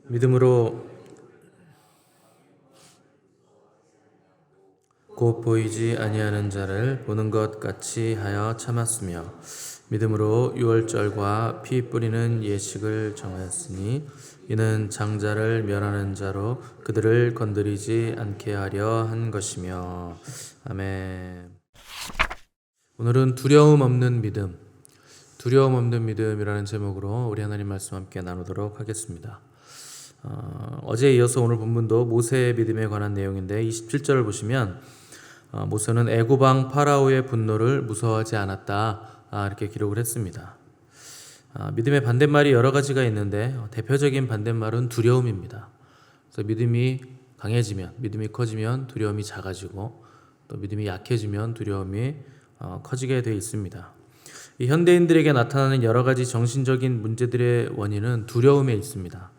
믿음으로 곧 보이지 아니하는 자를 보는 것 같이 하여 참았으며 믿음으로 유월절과 피 뿌리는 예식을 정하였으니 이는 장자를 멸하는 자로 그들을 건드리지 않게 하려 한 것이며. 아멘. 오늘은 두려움 없는 믿음, 두려움 없는 믿음이라는 제목으로 우리 하나님 말씀 함께 나누도록 하겠습니다. 어제에 이어서 오늘 본문도 모세의 믿음에 관한 내용인데 27절을 보시면 모세는 애굽 왕 파라오의 분노를 무서워하지 않았다, 이렇게 기록을 했습니다. 믿음의 반대말이 여러 가지가 있는데 대표적인 반대말은 두려움입니다. 그래서 믿음이 강해지면, 믿음이 커지면 두려움이 작아지고 또 믿음이 약해지면 두려움이 커지게 되어 있습니다. 이 현대인들에게 나타나는 여러 가지 정신적인 문제들의 원인은 두려움에 있습니다.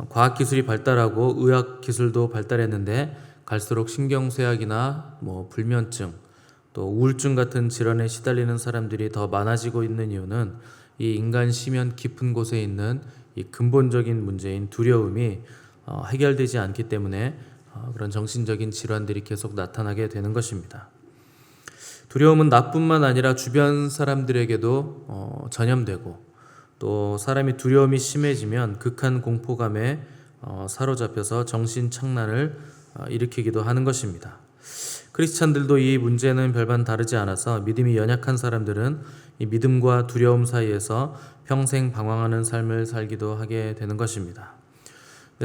과학기술이 발달하고 의학기술도 발달했는데 갈수록 신경쇠약이나 불면증, 또 우울증 같은 질환에 시달리는 사람들이 더 많아지고 있는 이유는 이 인간 심연 깊은 곳에 있는 이 근본적인 문제인 두려움이 해결되지 않기 때문에 그런 정신적인 질환들이 계속 나타나게 되는 것입니다. 두려움은 나뿐만 아니라 주변 사람들에게도 전염되고 또 사람이 두려움이 심해지면 극한 공포감에 사로잡혀서 정신착란을 일으키기도 하는 것입니다. 크리스찬들도 이 문제는 별반 다르지 않아서 믿음이 연약한 사람들은 이 믿음과 두려움 사이에서 평생 방황하는 삶을 살기도 하게 되는 것입니다.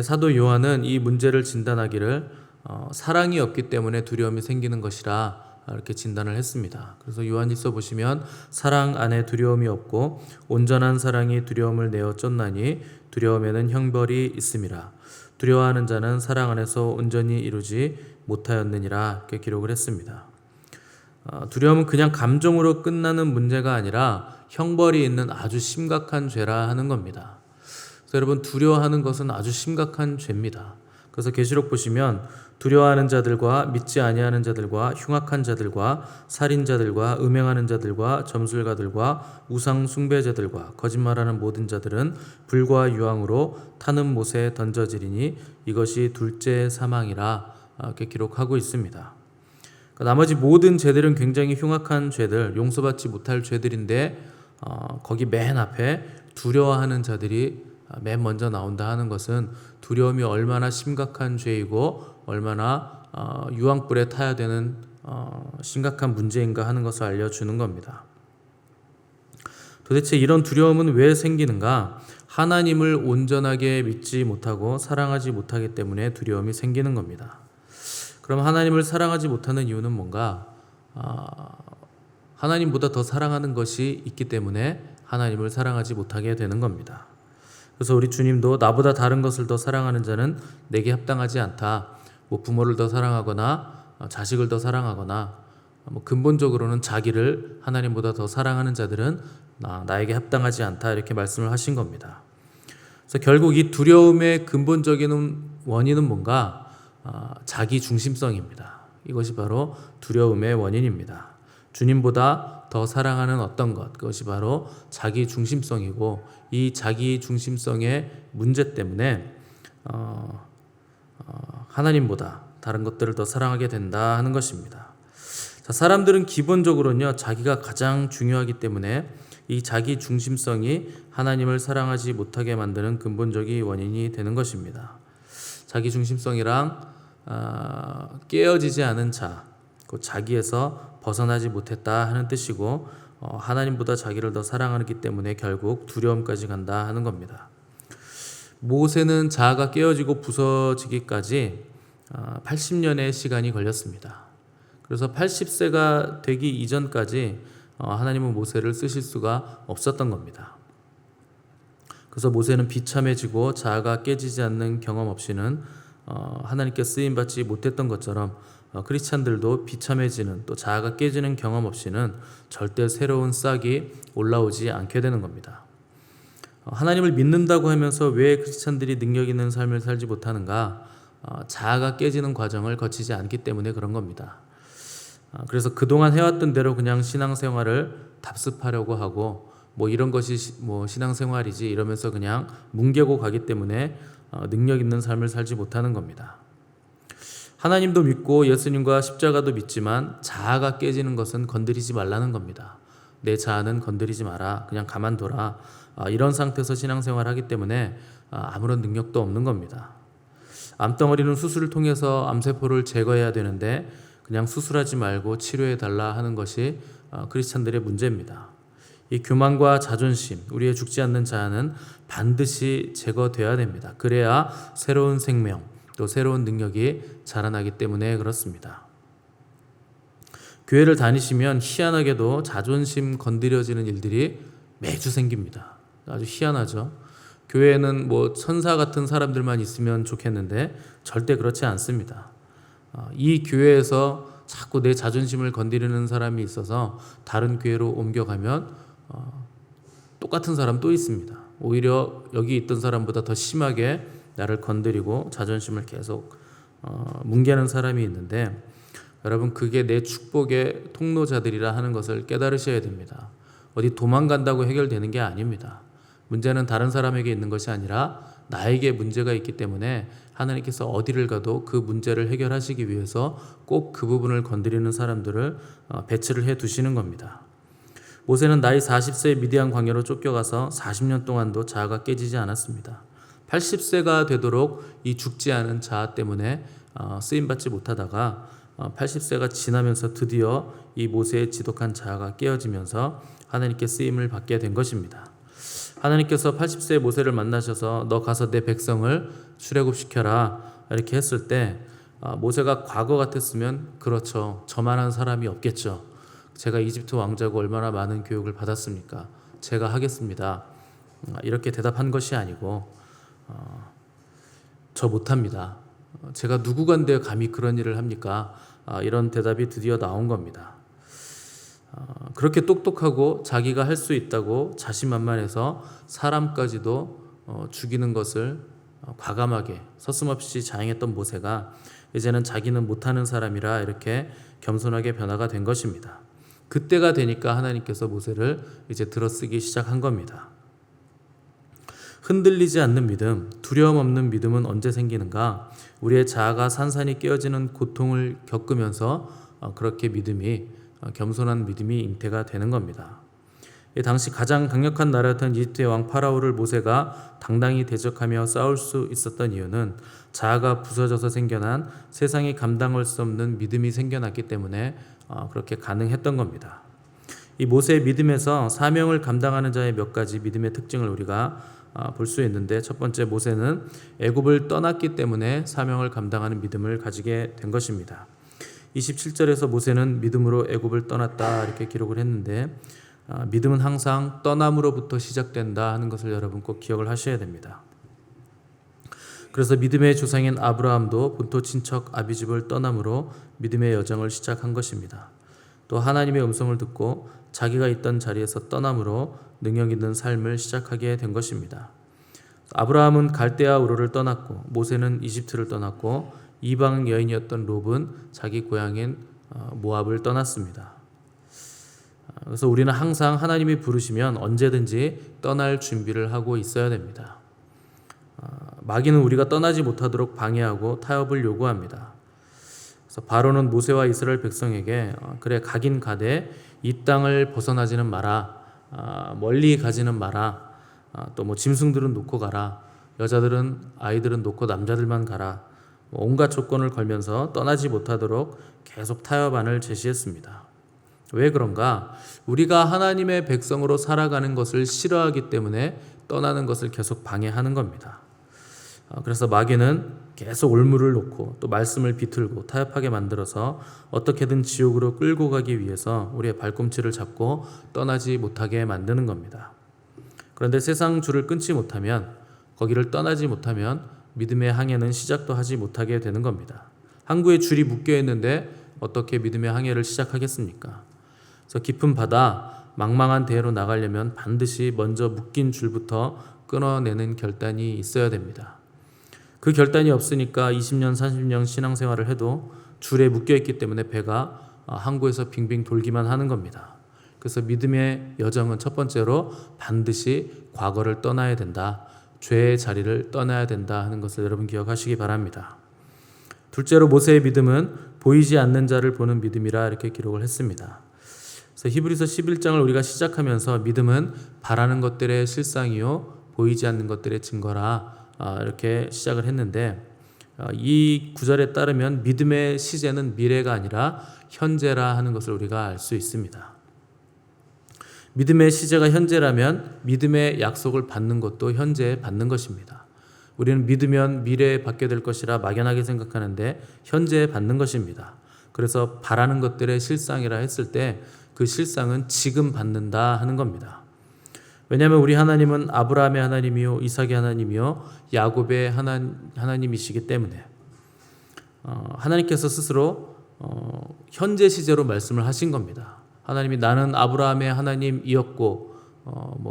사도 요한은 이 문제를 진단하기를 사랑이 없기 때문에 두려움이 생기는 것이라 이렇게 진단을 했습니다. 그래서 요한일서 보시면 사랑 안에 두려움이 없고 온전한 사랑이 두려움을 내어 쫓나니 두려움에는 형벌이 있음이라. 두려워하는 자는 사랑 안에서 온전히 이루지 못하였느니라, 이렇게 기록을 했습니다. 두려움은 그냥 감정으로 끝나는 문제가 아니라 형벌이 있는 아주 심각한 죄라 하는 겁니다. 그래서 여러분, 두려워하는 것은 아주 심각한 죄입니다. 그래서 계시록 보시면 두려워하는 자들과 믿지 아니하는 자들과 흉악한 자들과 살인자들과 음행하는 자들과 점술가들과 우상 숭배자들과 거짓말하는 모든 자들은 불과 유황으로 타는 못에 던져지리니 이것이 둘째 사망이라, 이렇게 기록하고 있습니다. 나머지 모든 죄들은 굉장히 흉악한 죄들, 용서받지 못할 죄들인데 거기 맨 앞에 두려워하는 자들이 맨 먼저 나온다 하는 것은 두려움이 얼마나 심각한 죄이고 얼마나 유황불에 타야 되는 심각한 문제인가 하는 것을 알려주는 겁니다. 도대체 이런 두려움은 왜 생기는가? 하나님을 온전하게 믿지 못하고 사랑하지 못하기 때문에 두려움이 생기는 겁니다. 그럼 하나님을 사랑하지 못하는 이유는 뭔가? 하나님보다 더 사랑하는 것이 있기 때문에 하나님을 사랑하지 못하게 되는 겁니다. 그래서 우리 주님도 나보다 다른 것을 더 사랑하는 자는 내게 합당하지 않다. 부모를 더 사랑하거나 자식을 더 사랑하거나 근본적으로는 자기를 하나님보다 더 사랑하는 자들은 나에게 합당하지 않다, 이렇게 말씀을 하신 겁니다. 그래서 결국 이 두려움의 근본적인 원인은 뭔가? 자기 중심성입니다. 이것이 바로 두려움의 원인입니다. 주님보다 더 사랑하는 어떤 것, 그것이 바로 자기 중심성이고 이 자기 중심성의 문제 때문에 하나님보다 다른 것들을 더 사랑하게 된다 하는 것입니다. 자, 사람들은 기본적으로는요, 자기가 가장 중요하기 때문에 이 자기 중심성이 하나님을 사랑하지 못하게 만드는 근본적인 원인이 되는 것입니다. 자기 중심성이랑 깨어지지 않은 자, 그 자기에서 벗어나지 못했다 하는 뜻이고 하나님보다 자기를 더 사랑하기 때문에 결국 두려움까지 간다 하는 겁니다. 모세는 자아가 깨어지고 부서지기까지 80년의 시간이 걸렸습니다. 그래서 80세가 되기 이전까지 하나님은 모세를 쓰실 수가 없었던 겁니다. 그래서 모세는 비참해지고 자아가 깨지지 않는 경험 없이는 하나님께 쓰임받지 못했던 것처럼 크리스찬들도 비참해지는, 또 자아가 깨지는 경험 없이는 절대 새로운 싹이 올라오지 않게 되는 겁니다. 하나님을 믿는다고 하면서 왜 크리스찬들이 능력 있는 삶을 살지 못하는가? 자아가 깨지는 과정을 거치지 않기 때문에 그런 겁니다. 그래서 그동안 해왔던 대로 그냥 신앙생활을 답습하려고 하고 뭐 이런 것이 뭐 신앙생활이지 이러면서 그냥 뭉개고 가기 때문에 능력 있는 삶을 살지 못하는 겁니다. 하나님도 믿고 예수님과 십자가도 믿지만 자아가 깨지는 것은 건드리지 말라는 겁니다. 내 자아는 건드리지 마라. 그냥 가만둬라. 이런 상태에서 신앙생활을 하기 때문에 아무런 능력도 없는 겁니다. 암덩어리는 수술을 통해서 암세포를 제거해야 되는데 그냥 수술하지 말고 치료해달라 하는 것이 크리스찬들의 문제입니다. 이 교만과 자존심, 우리의 죽지 않는 자아는 반드시 제거되어야 됩니다. 그래야 새로운 생명, 또 새로운 능력이 자라나기 때문에 그렇습니다. 교회를 다니시면 희한하게도 자존심 건드려지는 일들이 매주 생깁니다. 아주 희한하죠. 교회에는 뭐 천사 같은 사람들만 있으면 좋겠는데 절대 그렇지 않습니다. 이 교회에서 자꾸 내 자존심을 건드리는 사람이 있어서 다른 교회로 옮겨가면 똑같은 사람 또 있습니다. 오히려 여기 있던 사람보다 더 심하게 나를 건드리고 자존심을 계속 뭉개는 사람이 있는데, 여러분 그게 내 축복의 통로자들이라 하는 것을 깨달으셔야 됩니다. 어디 도망간다고 해결되는 게 아닙니다. 문제는 다른 사람에게 있는 것이 아니라 나에게 문제가 있기 때문에 하나님께서 어디를 가도 그 문제를 해결하시기 위해서 꼭 그 부분을 건드리는 사람들을 배치를 해 두시는 겁니다. 모세는 나이 40세에 미디안 광야로 쫓겨가서 40년 동안도 자아가 깨지지 않았습니다. 80세가 되도록 이 죽지 않은 자아 때문에 쓰임받지 못하다가 80세가 지나면서 드디어 이 모세의 지독한 자아가 깨어지면서 하나님께 쓰임을 받게 된 것입니다. 하나님께서 80세의 모세를 만나셔서 너 가서 내 백성을 출애굽시켜라 이렇게 했을 때 모세가 과거 같았으면 그렇죠, 저만한 사람이 없겠죠. 제가 이집트 왕자고 얼마나 많은 교육을 받았습니까? 제가 하겠습니다. 이렇게 대답한 것이 아니고 저 못합니다. 제가 누구간데 감히 그런 일을 합니까? 이런 대답이 드디어 나온 겁니다. 그렇게 똑똑하고 자기가 할 수 있다고 자신만만해서 사람까지도 죽이는 것을 과감하게 서슴없이 자행했던 모세가 이제는 자기는 못하는 사람이라 이렇게 겸손하게 변화가 된 것입니다. 그때가 되니까 하나님께서 모세를 이제 들어쓰기 시작한 겁니다. 흔들리지 않는 믿음, 두려움 없는 믿음은 언제 생기는가? 우리의 자아가 산산이 깨어지는 고통을 겪으면서 그렇게 믿음이 겸손한 믿음이 잉태가 되는 겁니다. 당시 가장 강력한 나라였던 이집트의 왕 파라오를 모세가 당당히 대적하며 싸울 수 있었던 이유는 자아가 부서져서 생겨난 세상이 감당할 수 없는 믿음이 생겨났기 때문에 그렇게 가능했던 겁니다. 이 모세의 믿음에서 사명을 감당하는 자의 몇 가지 믿음의 특징을 우리가 볼 수 있는데, 첫 번째, 모세는 애굽을 떠났기 때문에 사명을 감당하는 믿음을 가지게 된 것입니다. 27절에서 모세는 믿음으로 애굽을 떠났다 이렇게 기록을 했는데, 믿음은 항상 떠남으로부터 시작된다 하는 것을 여러분 꼭 기억을 하셔야 됩니다. 그래서 믿음의 조상인 아브라함도 본토 친척 아비집을 떠남으로 믿음의 여정을 시작한 것입니다. 또 하나님의 음성을 듣고 자기가 있던 자리에서 떠남으로 능력 있는 삶을 시작하게 된 것입니다. 아브라함은 갈대아 우르를 떠났고, 모세는 이집트를 떠났고, 이방 여인이었던 롯은 자기 고향인 모압을 떠났습니다. 그래서 우리는 항상 하나님이 부르시면 언제든지 떠날 준비를 하고 있어야 됩니다. 마귀는 우리가 떠나지 못하도록 방해하고 타협을 요구합니다. 그래서 바로는 모세와 이스라엘 백성에게 그래 가긴 가되 이 땅을 벗어나지는 마라, 멀리 가지는 마라, 또 뭐 짐승들은 놓고 가라, 여자들은 아이들은 놓고 남자들만 가라, 온갖 조건을 걸면서 떠나지 못하도록 계속 타협안을 제시했습니다. 왜 그런가? 우리가 하나님의 백성으로 살아가는 것을 싫어하기 때문에 떠나는 것을 계속 방해하는 겁니다. 그래서 마귀는 계속 올무를 놓고 또 말씀을 비틀고 타협하게 만들어서 어떻게든 지옥으로 끌고 가기 위해서 우리의 발꿈치를 잡고 떠나지 못하게 만드는 겁니다. 그런데 세상 줄을 끊지 못하면, 거기를 떠나지 못하면 믿음의 항해는 시작도 하지 못하게 되는 겁니다. 항구에 줄이 묶여 있는데 어떻게 믿음의 항해를 시작하겠습니까? 그래서 깊은 바다, 망망한 대해로 나가려면 반드시 먼저 묶인 줄부터 끊어내는 결단이 있어야 됩니다. 그 결단이 없으니까 20년, 30년 신앙생활을 해도 줄에 묶여있기 때문에 배가 항구에서 빙빙 돌기만 하는 겁니다. 그래서 믿음의 여정은 첫 번째로 반드시 과거를 떠나야 된다. 죄의 자리를 떠나야 된다 하는 것을 여러분 기억하시기 바랍니다. 둘째로 모세의 믿음은 보이지 않는 자를 보는 믿음이라 이렇게 기록을 했습니다. 그래서 히브리서 11장을 우리가 시작하면서 믿음은 바라는 것들의 실상이요 보이지 않는 것들의 증거라 이렇게 시작을 했는데, 이 구절에 따르면 믿음의 시제는 미래가 아니라 현재라 하는 것을 우리가 알 수 있습니다. 믿음의 시제가 현재라면 믿음의 약속을 받는 것도 현재에 받는 것입니다. 우리는 믿으면 미래에 받게 될 것이라 막연하게 생각하는데 현재에 받는 것입니다. 그래서 바라는 것들의 실상이라 했을 때 그 실상은 지금 받는다 하는 겁니다. 왜냐하면 우리 하나님은 아브라함의 하나님이요 이삭의 하나님이요 야곱의 하나님이시기 때문에 하나님께서 스스로 현재 시제로 말씀을 하신 겁니다. 하나님이 나는 아브라함의 하나님이었고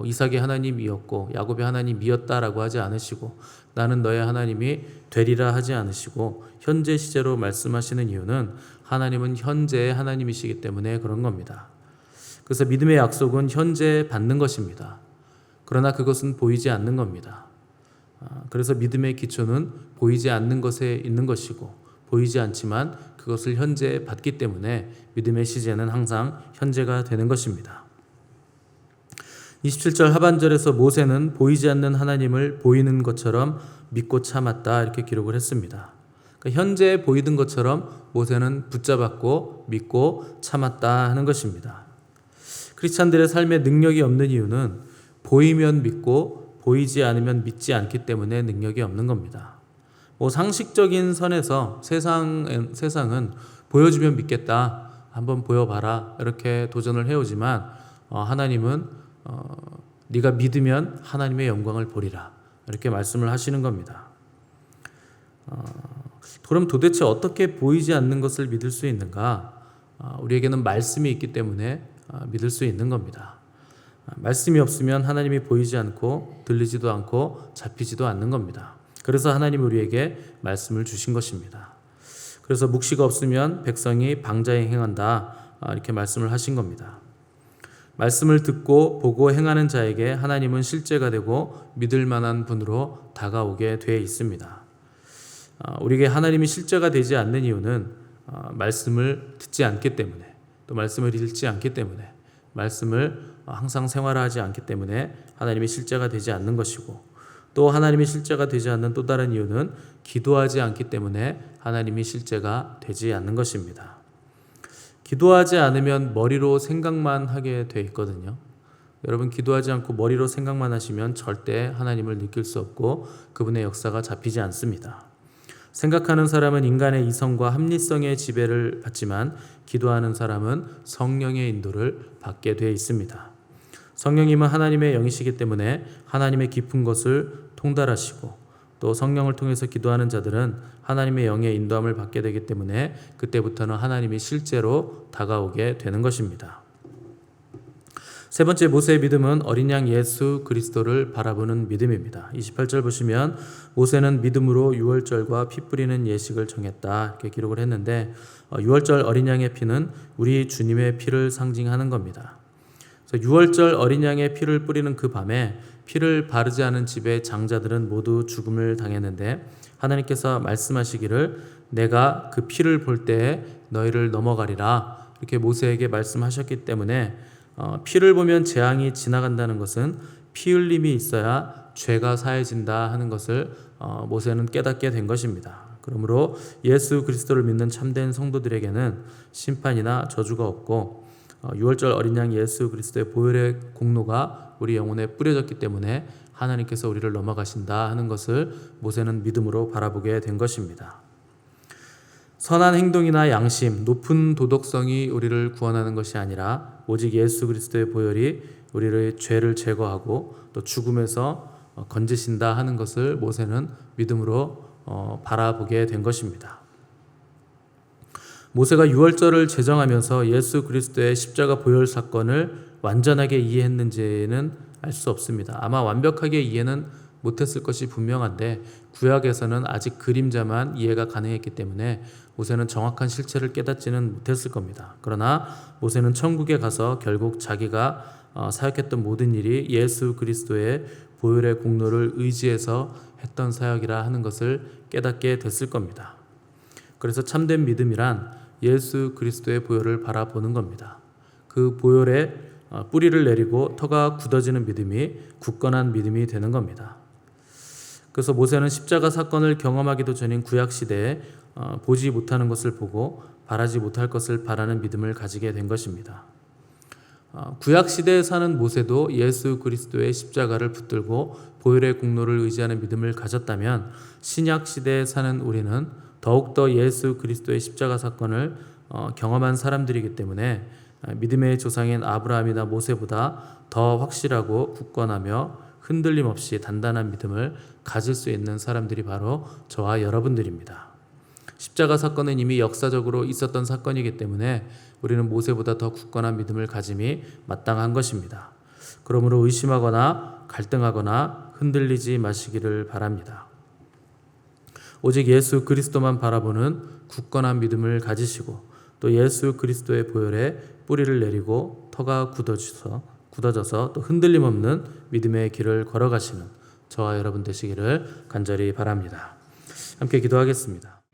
이삭의 하나님이었고 야곱의 하나님이었다라고 하지 않으시고 나는 너의 하나님이 되리라 하지 않으시고 현재 시제로 말씀하시는 이유는 하나님은 현재의 하나님이시기 때문에 그런 겁니다. 그래서 믿음의 약속은 현재 받는 것입니다. 그러나 그것은 보이지 않는 겁니다. 그래서 믿음의 기초는 보이지 않는 것에 있는 것이고 보이지 않지만 그것을 현재 받기 때문에 믿음의 시제는 항상 현재가 되는 것입니다. 27절 하반절에서 모세는 보이지 않는 하나님을 보이는 것처럼 믿고 참았다 이렇게 기록을 했습니다. 그러니까 현재 보이던 것처럼 모세는 붙잡았고 믿고 참았다 하는 것입니다. 크리스찬들의 삶에 능력이 없는 이유는 보이면 믿고 보이지 않으면 믿지 않기 때문에 능력이 없는 겁니다. 상식적인 선에서 세상은 보여주면 믿겠다, 한번 보여봐라 이렇게 도전을 해오지만 하나님은 네가 믿으면 하나님의 영광을 보리라 이렇게 말씀을 하시는 겁니다. 그럼 도대체 어떻게 보이지 않는 것을 믿을 수 있는가? 우리에게는 말씀이 있기 때문에 믿을 수 있는 겁니다. 말씀이 없으면 하나님이 보이지 않고 들리지도 않고 잡히지도 않는 겁니다. 그래서 하나님이 우리에게 말씀을 주신 것입니다. 그래서 묵시가 없으면 백성이 방자에 행한다 이렇게 말씀을 하신 겁니다. 말씀을 듣고 보고 행하는 자에게 하나님은 실제가 되고 믿을 만한 분으로 다가오게 되어 있습니다. 우리에게 하나님이 실제가 되지 않는 이유는 말씀을 듣지 않기 때문에, 또 말씀을 읽지 않기 때문에, 말씀을 항상 생활하지 않기 때문에 하나님이 실제가 되지 않는 것이고, 또 하나님이 실제가 되지 않는 또 다른 이유는 기도하지 않기 때문에 하나님이 실제가 되지 않는 것입니다. 기도하지 않으면 머리로 생각만 하게 돼 있거든요. 여러분, 기도하지 않고 머리로 생각만 하시면 절대 하나님을 느낄 수 없고 그분의 역사가 잡히지 않습니다. 생각하는 사람은 인간의 이성과 합리성의 지배를 받지만 기도하는 사람은 성령의 인도를 받게 되어 있습니다. 성령님은 하나님의 영이시기 때문에 하나님의 깊은 것을 통달하시고, 또 성령을 통해서 기도하는 자들은 하나님의 영의 인도함을 받게 되기 때문에 그때부터는 하나님이 실제로 다가오게 되는 것입니다. 세 번째, 모세의 믿음은 어린 양 예수 그리스도를 바라보는 믿음입니다. 28절 보시면 모세는 믿음으로 유월절과 피 뿌리는 예식을 정했다 이렇게 기록을 했는데, 유월절 어린 양의 피는 우리 주님의 피를 상징하는 겁니다. 그래서 유월절 어린 양의 피를 뿌리는 그 밤에 피를 바르지 않은 집의 장자들은 모두 죽음을 당했는데, 하나님께서 말씀하시기를 내가 그 피를 볼 때에 너희를 넘어가리라 이렇게 모세에게 말씀하셨기 때문에 피를 보면 재앙이 지나간다는 것은 피 흘림이 있어야 죄가 사해진다 하는 것을 모세는 깨닫게 된 것입니다. 그러므로 예수 그리스도를 믿는 참된 성도들에게는 심판이나 저주가 없고, 유월절 어린 양 예수 그리스도의 보혈의 공로가 우리 영혼에 뿌려졌기 때문에 하나님께서 우리를 넘어가신다 하는 것을 모세는 믿음으로 바라보게 된 것입니다. 선한 행동이나 양심, 높은 도덕성이 우리를 구원하는 것이 아니라 오직 예수 그리스도의 보혈이 우리의 죄를 제거하고 또 죽음에서 건지신다 하는 것을 모세는 믿음으로 바라보게 된 것입니다. 모세가 유월절을 제정하면서 예수 그리스도의 십자가 보혈 사건을 완전하게 이해했는지는 알 수 없습니다. 아마 완벽하게 이해는 못했을 것이 분명한데 구약에서는 아직 그림자만 이해가 가능했기 때문에 모세는 정확한 실체를 깨닫지는 못했을 겁니다. 그러나 모세는 천국에 가서 결국 자기가 사역했던 모든 일이 예수 그리스도의 보혈의 공로를 의지해서 했던 사역이라 하는 것을 깨닫게 됐을 겁니다. 그래서 참된 믿음이란 예수 그리스도의 보혈을 바라보는 겁니다. 그 보혈에 뿌리를 내리고 터가 굳어지는 믿음이 굳건한 믿음이 되는 겁니다. 그래서 모세는 십자가 사건을 경험하기도 전인 구약 시대에 보지 못하는 것을 보고 바라지 못할 것을 바라는 믿음을 가지게 된 것입니다. 구약 시대에 사는 모세도 예수 그리스도의 십자가를 붙들고 보혈의 공로를 의지하는 믿음을 가졌다면 신약 시대에 사는 우리는 더욱더 예수 그리스도의 십자가 사건을 경험한 사람들이기 때문에 믿음의 조상인 아브라함이나 모세보다 더 확실하고 굳건하며 흔들림 없이 단단한 믿음을 가질 수 있는 사람들이 바로 저와 여러분들입니다. 십자가 사건은 이미 역사적으로 있었던 사건이기 때문에 우리는 모세보다 더 굳건한 믿음을 가짐이 마땅한 것입니다. 그러므로 의심하거나 갈등하거나 흔들리지 마시기를 바랍니다. 오직 예수 그리스도만 바라보는 굳건한 믿음을 가지시고 또 예수 그리스도의 보혈에 뿌리를 내리고 터가 굳어져서 또 흔들림 없는 믿음의 길을 걸어가시는 저와 여러분 되시기를 간절히 바랍니다. 함께 기도하겠습니다.